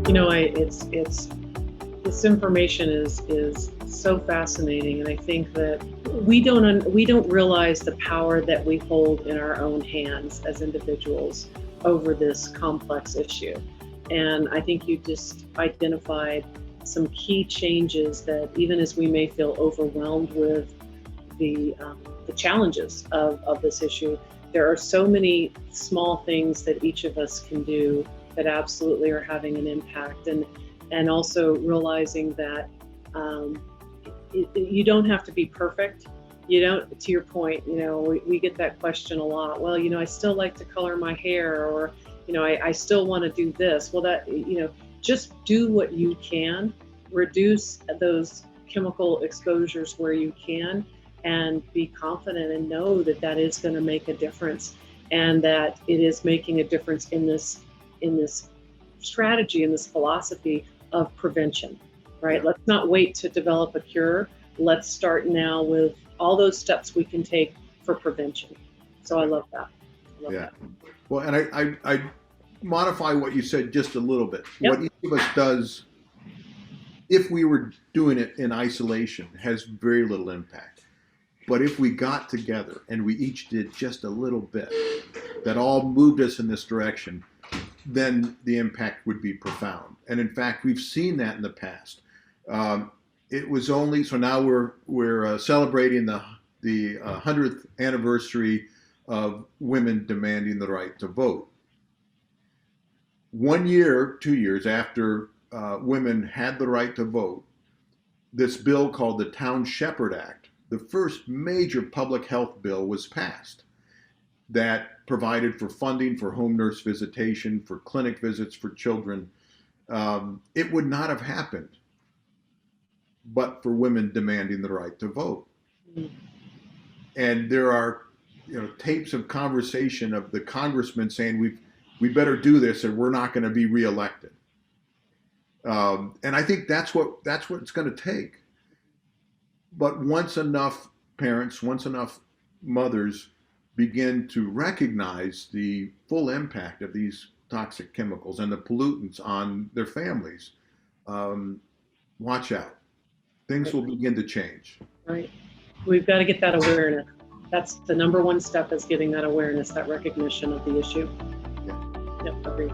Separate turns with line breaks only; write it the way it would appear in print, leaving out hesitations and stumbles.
It's this information is so fascinating, and I think that we don't realize the power that we hold in our own hands as individuals over this complex issue. And I think you just identified some key changes that, even as we may feel overwhelmed with the challenges of this issue, there are so many small things that each of us can do that absolutely are having an impact, and also realizing that you don't have to be perfect. You don't, to your point, we get that question a lot. Well, I still like to color my hair, or, I still want to do this. Well, that, just do what you can, reduce those chemical exposures where you can, and be confident and know that that is going to make a difference, and that it is making a difference in this strategy, in this philosophy of prevention, right?
Yeah.
Let's not wait to develop a cure. Let's start now with all those steps we can take for prevention. So I love that. That.
Well, and I modify what you said just a little bit.
Yep.
What each of us does, if we were doing it in isolation, has very little impact. But if we got together and we each did just a little bit that all moved us in this direction, then the impact would be profound. And in fact, we've seen that in the past. It was only, so now we're celebrating the 100th anniversary of women demanding the right to vote. 1 year, 2 years after women had the right to vote, this bill called the Town Shepherd Act, the first major public health bill, was passed that provided for funding for home nurse visitation, for clinic visits for children. It would not have happened but for women demanding the right to vote. Mm-hmm. And there are tapes of conversation of the congressman saying we better do this, or we're not going to be reelected. And I think that's what it's going to take. But once enough parents, once enough mothers begin to recognize the full impact of these toxic chemicals and the pollutants on their families, watch out. Things will begin to change.
Right. We've got to get that awareness. That's the number one step, is getting that awareness, that recognition of the issue.
Yeah.
Yep, agreed.